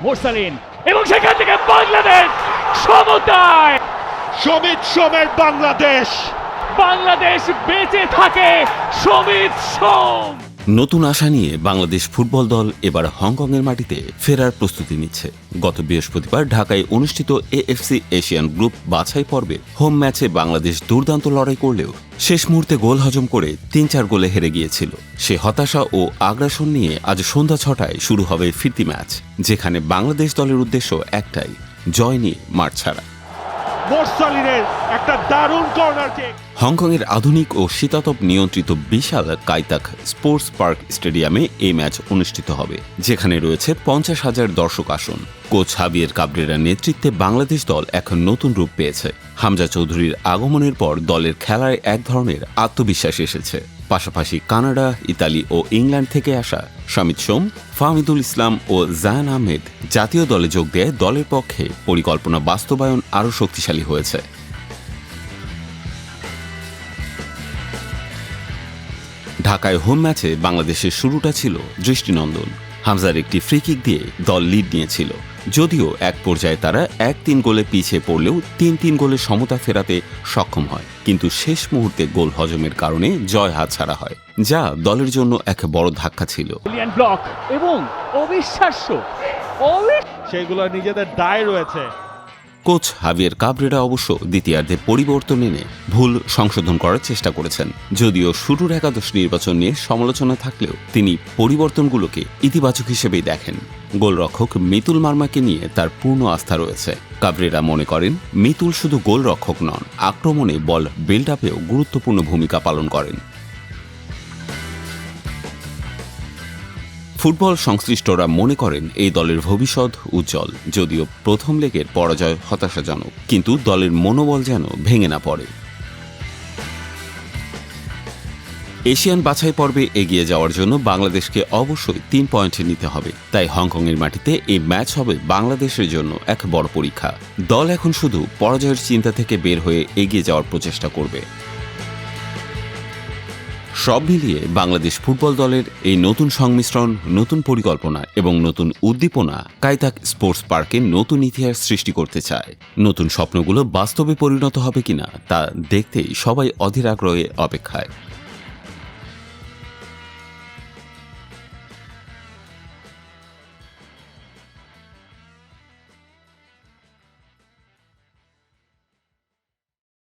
মোরসালিন এবং সেখান থেকে বাংলাদেশ সমতায়। সমিত সোমের বাংলাদেশ। বাংলাদেশ বেঁচে থাকে সমিত সোম। নতুন আশা নিয়ে বাংলাদেশ ফুটবল দল এবার হংকংয়ের মাটিতে ফেরার প্রস্তুতি নিচ্ছে। গত বৃহস্পতিবার ঢাকায় অনুষ্ঠিত এএফসি এশিয়ান গ্রুপ বাছাই পর্বে হোম ম্যাচে বাংলাদেশ দুর্দান্ত লড়াই করলেও শেষ মুহূর্তে গোল হজম করে ৩-৪ গোলে হেরে গিয়েছিল। সে হতাশা ও আগ্রাসন নিয়ে আজ সন্ধ্যা ৬টায় শুরু হবে ফিরতি ম্যাচ, যেখানে বাংলাদেশ দলের উদ্দেশ্য একটাই, জয় নিয়ে মাঠ ছাড়া। মোরসালিনের একটা দারুণ কর্নার কিক। হংকংয়ের আধুনিক ও শীতাতপ নিয়ন্ত্রিত বিশাল কাইতাক স্পোর্টস পার্ক স্টেডিয়ামে এই ম্যাচ অনুষ্ঠিত হবে, যেখানে রয়েছে ৫০,০০০ দর্শক আসন। কোচ হাবিয়ের কাবরেরার নেতৃত্বে বাংলাদেশ দল এখন নতুন রূপ পেয়েছে। হামজা চৌধুরীর আগমনের পর দলের খেলায় এক ধরনের আত্মবিশ্বাস এসেছে। পাশাপাশি কানাডা, ইতালি ও ইংল্যান্ড থেকে আসা সমিত সোম, ফাহমিদুল ইসলাম ও জায়ান আহমেদ জাতীয় দলে যোগ দেয় দলের পক্ষে পরিকল্পনা বাস্তবায়ন আরও শক্তিশালী হয়েছে। ঢাকায় হোম ম্যাচে বাংলাদেশের শুরুটা ছিল দৃষ্টিনন্দন। হামজার একটি ফ্রি কিক দিয়ে দল লিড নিয়েছিল, যদিও এক পর্যায়ে তারা ১-৩ গোলে পিছিয়ে পড়লেও ৩-৩ গোলে সমতা ফেরাতে সক্ষম হয়। কিন্তু শেষ মুহূর্তে গোল হজমের কারণে জয় হাতছাড়া হয়, যা দলের জন্য এক বড় ধাক্কা ছিল। ব্লক এবং অবিশ্বাস্য সেগুলো নিজেদের দায় রয়েছে। কোচ হাবিয়ের কাবরেরা অবশ্য দ্বিতীয়ার্ধে পরিবর্তন এনে ভুল সংশোধন করার চেষ্টা করেছেন। যদিও শুরুর একাদশ নির্বাচন নিয়ে সমালোচনা থাকলেও তিনি পরিবর্তনগুলোকে ইতিবাচক হিসেবেই দেখেন। গোলরক্ষক মিতুল মার্মাকে নিয়ে তার পূর্ণ আস্থা রয়েছে। কাবরেরা মনে করেন মিতুল শুধু গোলরক্ষক নন, আক্রমণে বল বিল্ড আপেও গুরুত্বপূর্ণ ভূমিকা পালন করেন। ফুটবল সংশ্লিষ্টরা মনে করেন এই দলের ভবিষ্যৎ উজ্জ্বল। যদিও প্রথম লেগের পরাজয় হতাশাজনক, কিন্তু দলের মনোবল যেন ভেঙে না পড়ে। এশিয়ান বাছাই পর্বে এগিয়ে যাওয়ার জন্য বাংলাদেশকে অবশ্যই ৩ পয়েন্ট নিতে হবে। তাই হংকংয়ের মাটিতে এই ম্যাচ হবে বাংলাদেশের জন্য এক বড় পরীক্ষা। দল এখন শুধু পরাজয়ের চিন্তা থেকে বের হয়ে এগিয়ে যাওয়ার প্রচেষ্টা করবে। সব মিলিয়ে বাংলাদেশ ফুটবল দলের এই নতুন সংমিশ্রণ, নতুন পরিকল্পনা এবং নতুন উদ্দীপনা কাইতাক স্পোর্টস পার্কে নতুন ইতিহাস সৃষ্টি করতে চায়। নতুন স্বপ্নগুলো বাস্তবে পরিণত হবে কিনা তা দেখতেই সবাই অধীর আগ্রহে অপেক্ষায়।